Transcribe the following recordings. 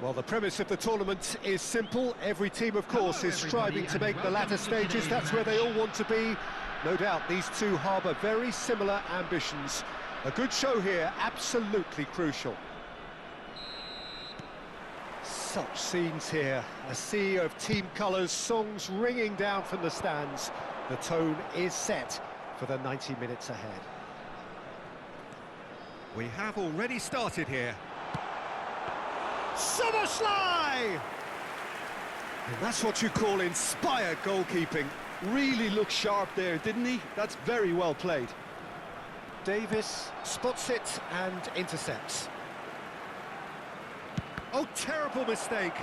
Well, the premise of the tournament is simple. Every team, of course, is striving to make the latter stages. That's where they all want to be. No doubt these two harbour very similar ambitions. A good show here, absolutely crucial. Such scenes here. A sea of team colours, songs ringing down from the stands. The tone is set for the 90 minutes ahead. We have already started here. Szoboszlai! And that's what you call inspired goalkeeping. Really looked sharp there, didn't he? That's very well played. Davis spots it and intercepts. Oh, terrible mistake.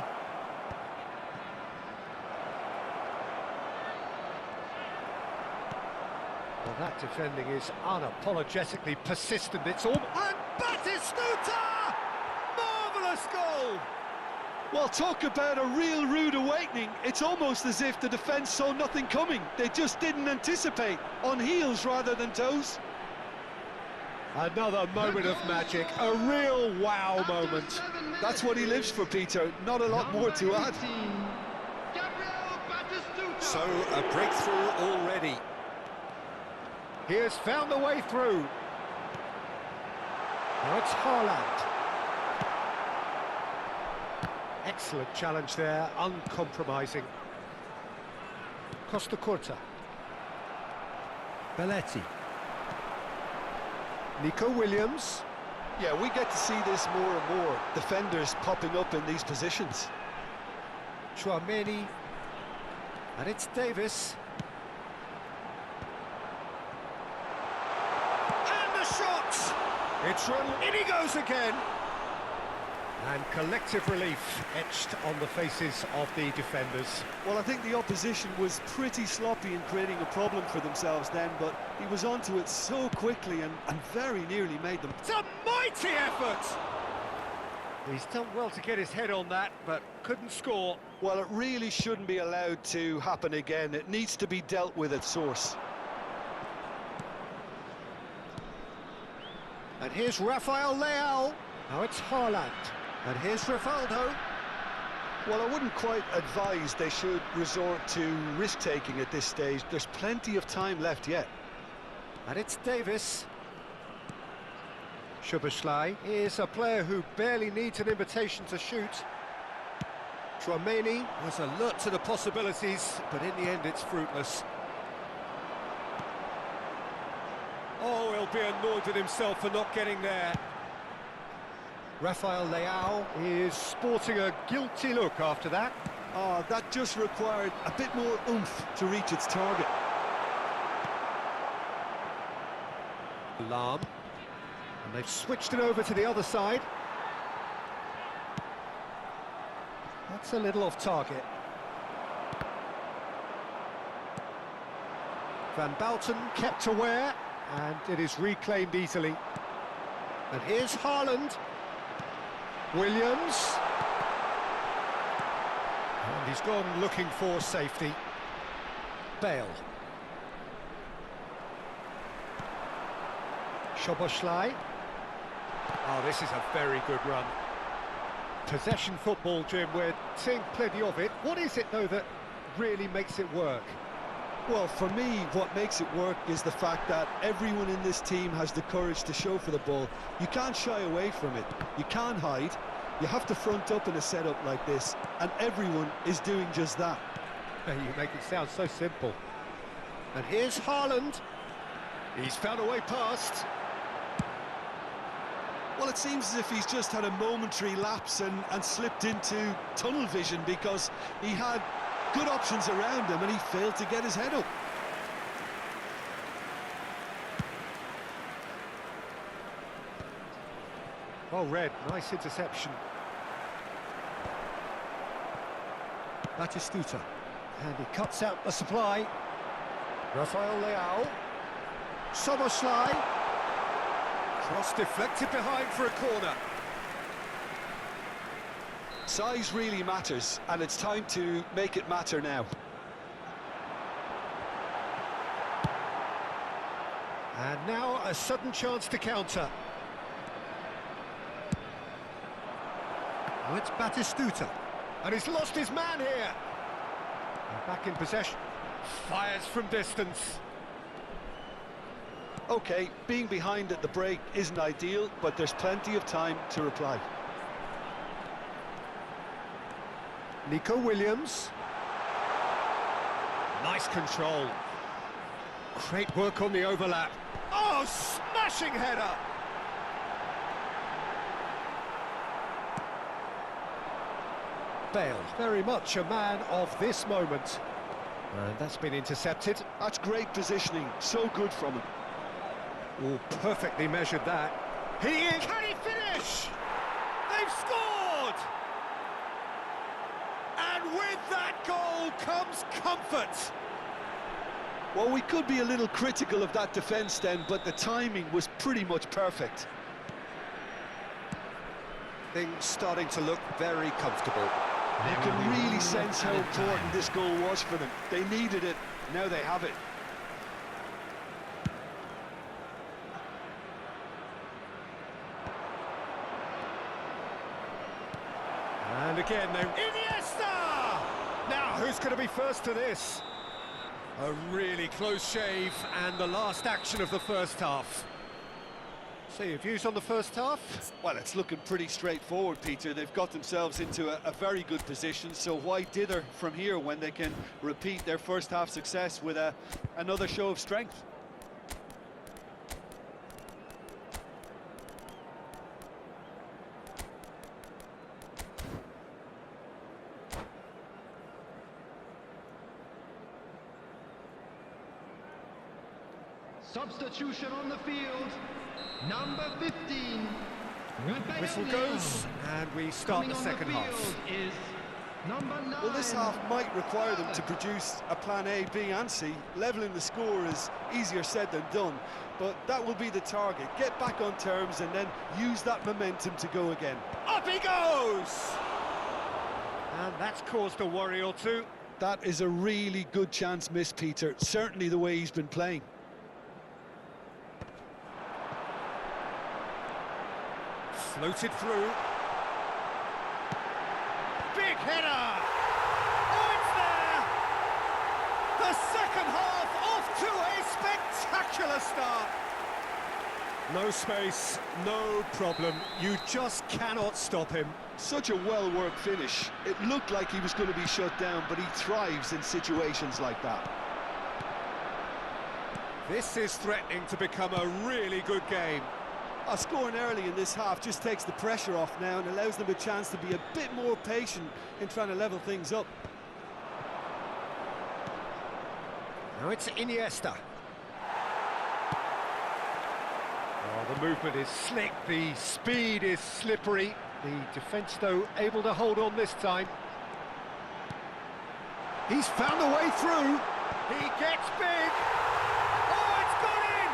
Well, that defending is unapologetically persistent. It's all... And Batistuta! Marvellous goal! Well, talk about a real rude awakening. It's almost as if the defence saw nothing coming. They just didn't anticipate. On heels rather than toes. Another moment of magic, a real wow moment. That's what he lives for, Peter. Not a lot more to add. So, a breakthrough already. He has found a way through. Now it's Haaland. Excellent challenge there, uncompromising. Costa Curta. Belletti. Nico Williams. Yeah, we get to see this more and more. Defenders popping up in these positions. Tchouaméni. And it's Davis. And the shot! It's run, in he goes again! And collective relief etched on the faces of the defenders. Well, I think the opposition was pretty sloppy in creating a problem for themselves then, but he was onto it so quickly and very nearly made them. It's a mighty effort! He's done well to get his head on that, but couldn't score. Well, it really shouldn't be allowed to happen again. It needs to be dealt with at source. And here's Rafael Leao. Now it's Haaland. And here's Rivaldo. Well, I wouldn't quite advise they should resort to risk-taking at this stage. There's plenty of time left yet. And it's Davis. Szoboszlai is a player who barely needs an invitation to shoot. Tchouaméni was alert to the possibilities, but in the end it's fruitless. Oh, he'll be annoyed with himself for not getting there. Rafael Leao is sporting a guilty look after that. Oh, that just required a bit more oomph to reach its target. Lahm. And they've switched it over to the other side. That's a little off target. Van Bouten kept aware, and it is reclaimed easily. And here's Haaland. Williams. And he's gone looking for safety. Bale. Szoboszlai. Oh, this is a very good run. Possession football, Jim, we're seeing plenty of it. What is it, though, that really makes it work? Well, for me, what makes it work is the fact that everyone in this team has the courage to show for the ball. You can't shy away from it. You can't hide. You have to front up in a setup like this, and everyone is doing just that. You make it sound so simple. And here's Haaland. He's found a way past. Well, it seems as if he's just had a momentary lapse and slipped into tunnel vision, because he had good options around him and he failed to get his head up. Oh, Red, nice interception. Batistuta. And he cuts out the supply. Rafael Leao. Szoboszlai. Cross deflected behind for a corner. Size really matters, and it's time to make it matter now. And now a sudden chance to counter. Well, it's Batistuta. And he's lost his man here. And back in possession. Fires from distance. OK, being behind at the break isn't ideal, but there's plenty of time to reply. Nico Williams. Nice control. Great work on the overlap. Oh, smashing header! Bale, very much a man of this moment. And that's been intercepted. That's great positioning, so good from him. Oh, perfectly measured that. He is... Can he finish? They've scored! And with that goal comes comfort. Well, we could be a little critical of that defence then, but the timing was pretty much perfect. Things starting to look very comfortable. You can really sense how important this goal was for them. They needed it, now they have it. And again, Iniesta! Now, who's going to be first to this? A really close shave, and the last action of the first half. So, your views on the first half? Well, it's looking pretty straightforward, Peter. They've got themselves into a very good position, so why dither from here when they can repeat their first half success with another show of strength? Substitution on the field, number 15. Whistle goes, and we start the second half. Is number 9. Well, this half might require them to produce a plan A, B and C. Levelling the score is easier said than done, but that will be the target. Get back on terms and then use that momentum to go again. Up he goes! And that's caused a worry or two. That is a really good chance missed, Peter. Certainly the way he's been playing. Floated through. Big header! Oh, it's there! The second half off to a spectacular start. No space, no problem. You just cannot stop him. Such a well-worked finish. It looked like he was going to be shut down, but he thrives in situations like that. This is threatening to become a really good game. Scoring early in this half just takes the pressure off now and allows them a chance to be a bit more patient in trying to level things up. Now it's Iniesta. Oh, the movement is slick, the speed is slippery. The defence, though, able to hold on this time. He's found a way through. He gets big. Oh, it's gone in!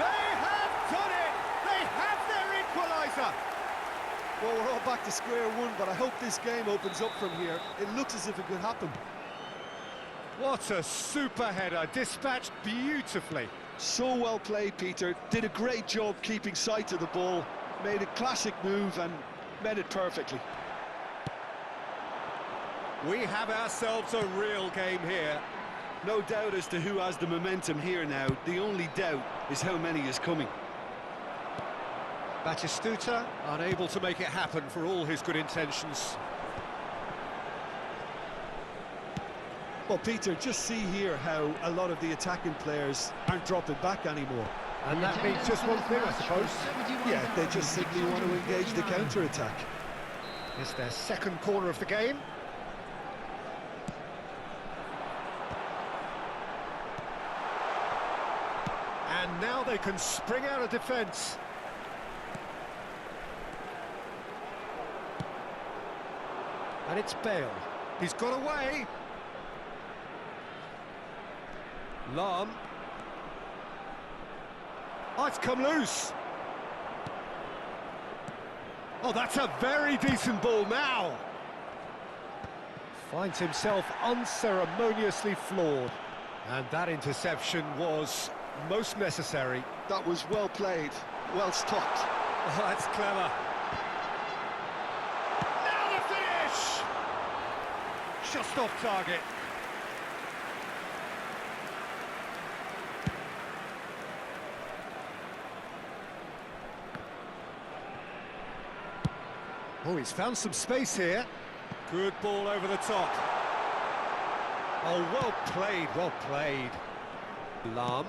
They have done it! They have their equaliser! Well, we're all back to square one, but I hope this game opens up from here. It looks as if it could happen. What a super header, dispatched beautifully. So well played, Peter. Did a great job keeping sight of the ball. Made a classic move and met it perfectly. We have ourselves a real game here. No doubt as to who has the momentum here now. The only doubt is how many is coming. Batistuta unable to make it happen for all his good intentions. Well, Peter, just see here how a lot of the attacking players aren't dropping back anymore. And that means just one thing, I suppose. Yeah, they just simply want to engage the counter-attack. It's their second corner of the game. And now they can spring out of defence. And it's Bale. He's got away. Lahm. Oh, it's come loose. Oh, that's a very decent ball now. Finds himself unceremoniously floored. And that interception was most necessary. That was well played, well stopped. Oh, that's clever. just off target. Oh, he's found some space here. Good ball over the top. Oh, well played, well played. Lahm.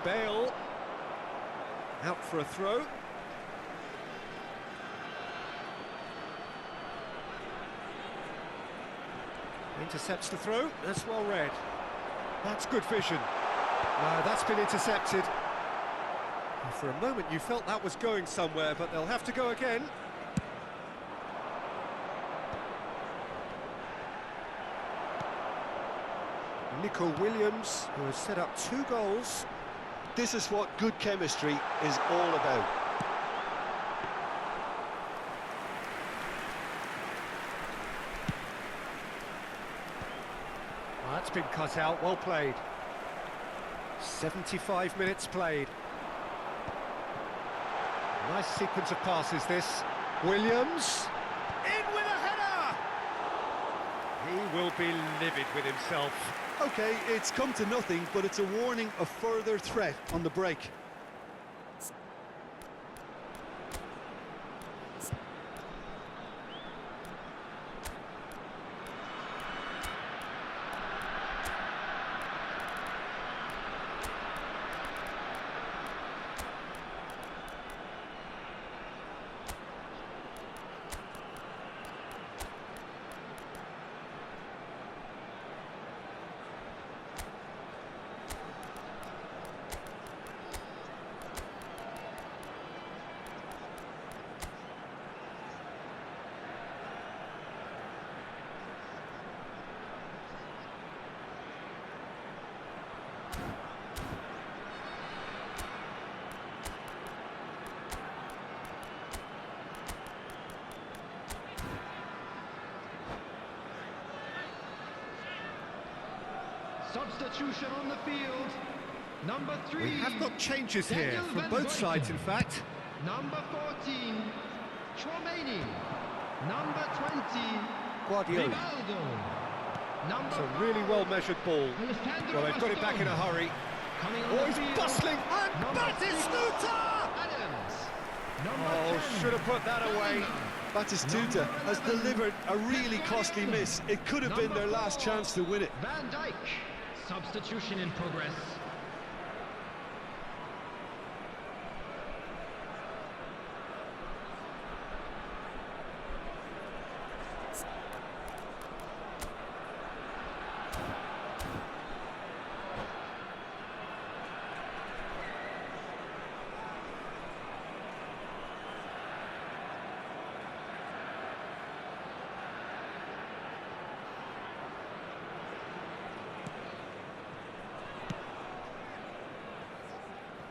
Bale. Out for a throw. Intercepts the throw. That's well read. That's good vision. No, that's been intercepted. For a moment you felt that was going somewhere, but they'll have to go again. Nico Williams, who has set up 2 goals. This is what good chemistry is all about. Oh, that's been cut out, well played. 75 minutes played. Nice sequence of passes this. Williams, in with a header! He will be livid with himself. Okay, it's come to nothing, but it's a warning of further threat on the break. Substitution on the field. Number 3. We have got changes here Daniel from Van both Breukelen. sides, in fact. Number 14, Chouameni. Number 20, Guardiola. Rivaldo. Number It's a 5, really well-measured ball. Alejandro Well, they've got it back in a Bastoni. hurry. Coming on Oh, the he's field. bustling, and Number Batistuta! 6, Adams. Number Oh, 10, should have put that away. Batistuta has delivered a really costly miss. It could have been their last chance to win it. Van Dijk. Substitution in progress.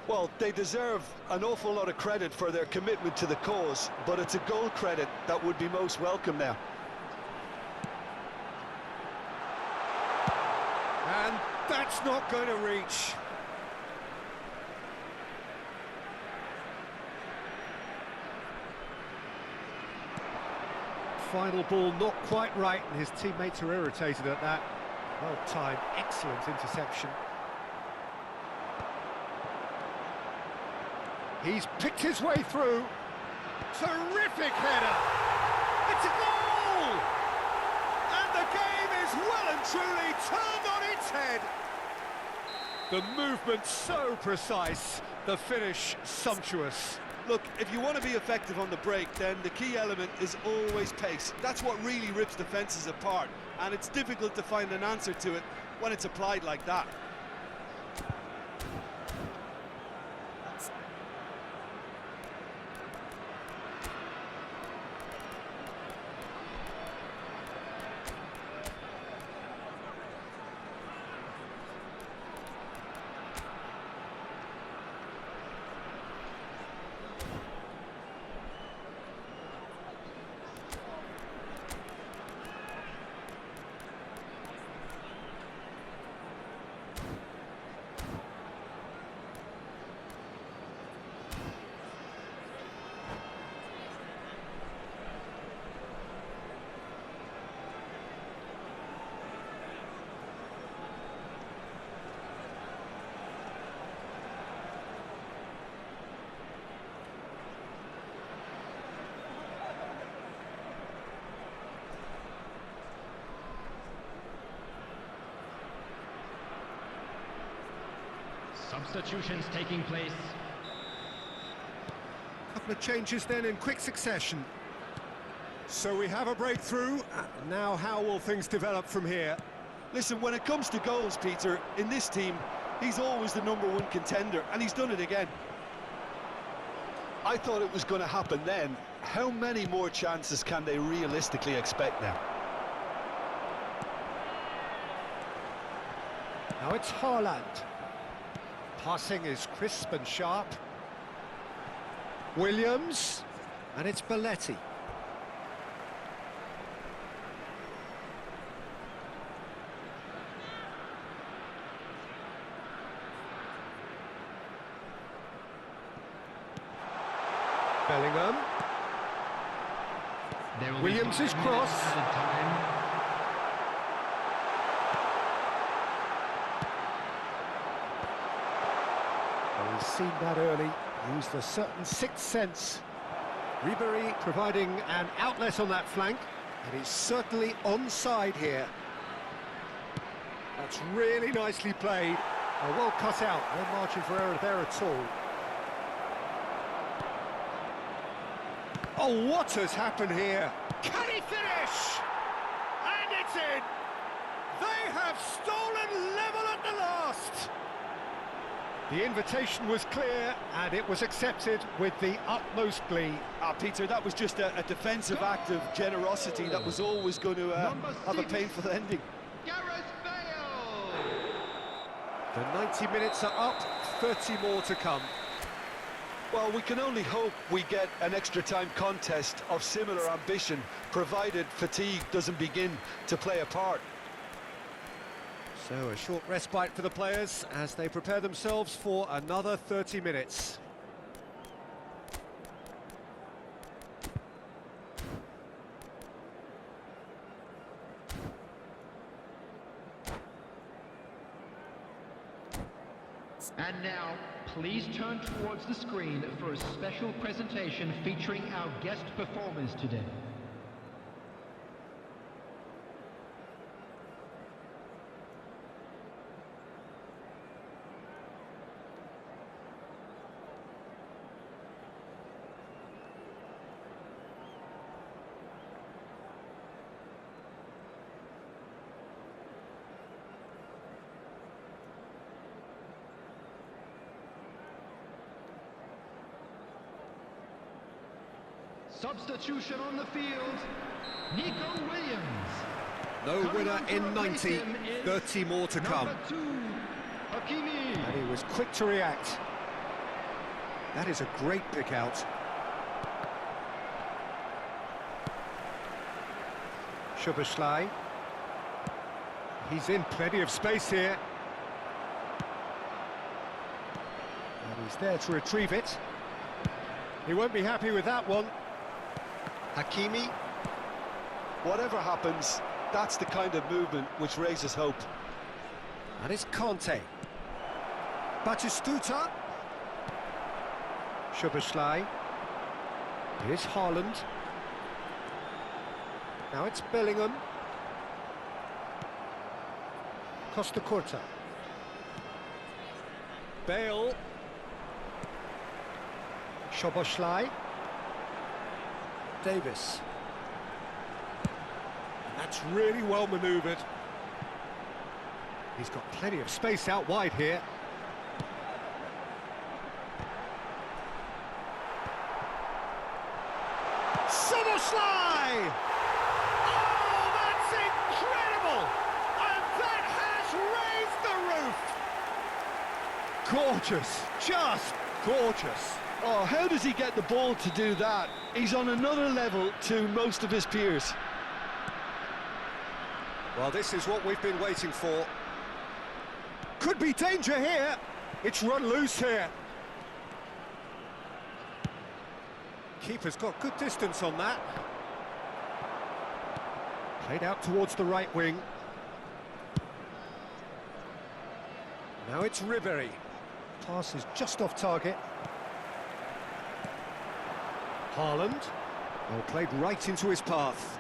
Well, they deserve an awful lot of credit for their commitment to the cause, but it's a goal credit that would be most welcome now. And that's not going to reach. Final ball not quite right, and his teammates are irritated at that. Well timed, excellent interception. He's picked his way through. Terrific header! It's a goal! And the game is well and truly turned on its head. The movement so precise, the finish sumptuous. Look, if you want to be effective on the break, then the key element is always pace. That's what really rips defences apart, and it's difficult to find an answer to it when it's applied like that. substitutions taking place. Couple of changes then in quick succession. So we have a breakthrough. Now how will things develop from here? Listen, when it comes to goals, Peter, in this team, he's always the #1 contender, and he's done it again. I thought it was going to happen then. How many more chances can they realistically expect now? Now it's Haaland. Passing is crisp and sharp. Williams, and it's Belletti. Bellingham. Williams' cross. Well, he's seen that early, used a certain sixth sense. Ribery providing an outlet on that flank, and he's certainly onside here. That's really nicely played. Well cut out, no margin for error there at all. Oh, what has happened here? Can he finish? And it's in! They have stolen level at the last! The invitation was clear, and it was accepted with the utmost glee. Peter, that was just a defensive act of generosity that was always going to have a painful ending. Gareth Bale! The 90 minutes are up, 30 more to come. Well, we can only hope we get an extra time contest of similar ambition, provided fatigue doesn't begin to play a part. So a short respite for the players as they prepare themselves for another 30 minutes. And now, please turn towards the screen for a special presentation featuring our guest performers today. Substitution on the field, Nico Williams. No winner in 90, 30 more to come. Number 2, Hakimi. And he was quick to react. That is a great pick out. Szoboszlai. He's in plenty of space here. And he's there to retrieve it. He won't be happy with that one. Hakimi. Whatever happens, that's the kind of movement which raises hope. And it's Conte. Batistuta. Szoboszlai. Here's Haaland. Now it's Bellingham. Costa Curta. Bale. Szoboszlai. Davis. And that's really well manoeuvred. He's got plenty of space out wide here. Szoboszlai! Oh, that's incredible! And that has raised the roof! Gorgeous, just gorgeous. Oh, how does he get the ball to do that? He's on another level to most of his peers. Well, this is what we've been waiting for. Could be danger here. It's run loose here. Keeper's got good distance on that. Played out towards the right wing. Now it's Ribery. Pass is just off target. Haaland. Well, played right into his path.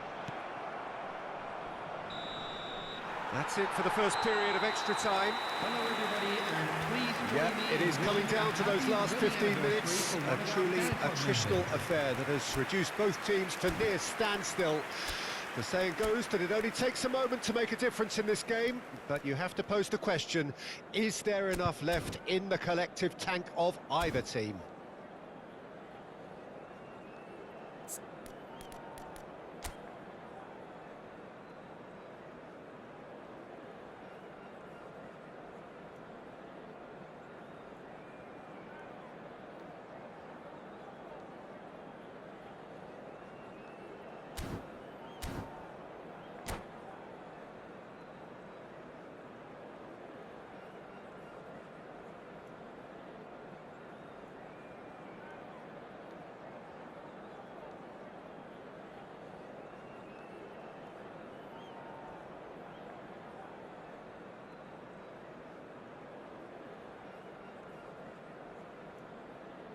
That's it for the first period of extra time. Hello everybody, and please Yeah, join me it is in coming wishing down to those last happy 15 wedding minutes. anniversary for A one of truly our fans. attritional affair that has reduced both teams to near standstill. The saying goes that it only takes a moment to make a difference in this game, but you have to pose the question, is there enough left in the collective tank of either team?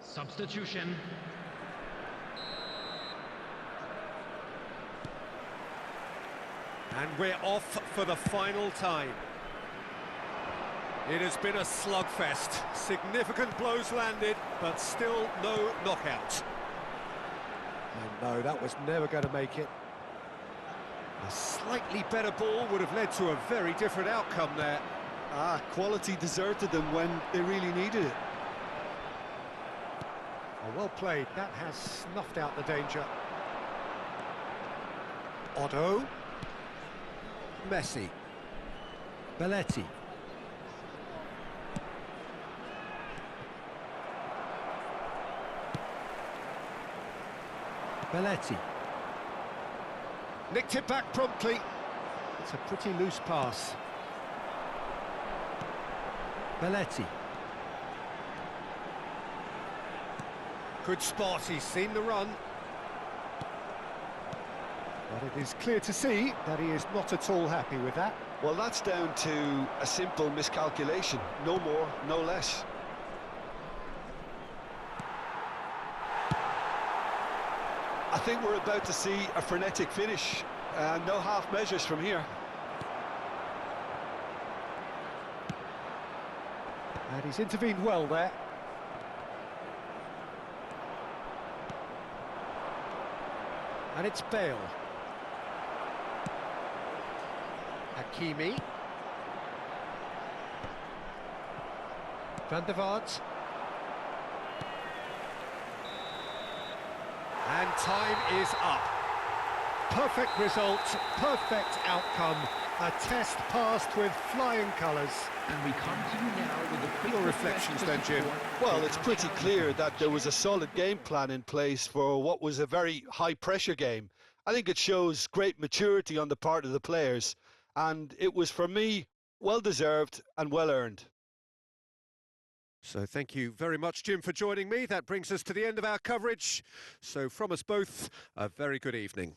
Substitution. And we're off for the final time. It has been a slugfest. Significant blows landed, but still no knockout. And no, that was never going to make it. A slightly better ball would have led to a very different outcome there. Quality deserted them when they really needed it. Oh, well played. That has snuffed out the danger. Otto. Messi. Belletti. Belletti. Nicked it back promptly. It's a pretty loose pass. Belletti. Good spot, he's seen the run. But it is clear to see that he is not at all happy with that. Well, that's down to a simple miscalculation. No more, no less. I think we're about to see a frenetic finish. No half measures from here. And he's intervened well there. And it's Bale. Hakimi. Van der Vaart. And time is up. Perfect result, perfect outcome. A test passed with flying colours. And we come to you now with a quick Your reflections then, Jim. Well, it's pretty clear that there was a solid game plan in place for what was a very high-pressure game. I think it shows great maturity on the part of the players, and it was, for me, well-deserved and well-earned. So thank you very much, Jim, for joining me. That brings us to the end of our coverage. So from us both, a very good evening.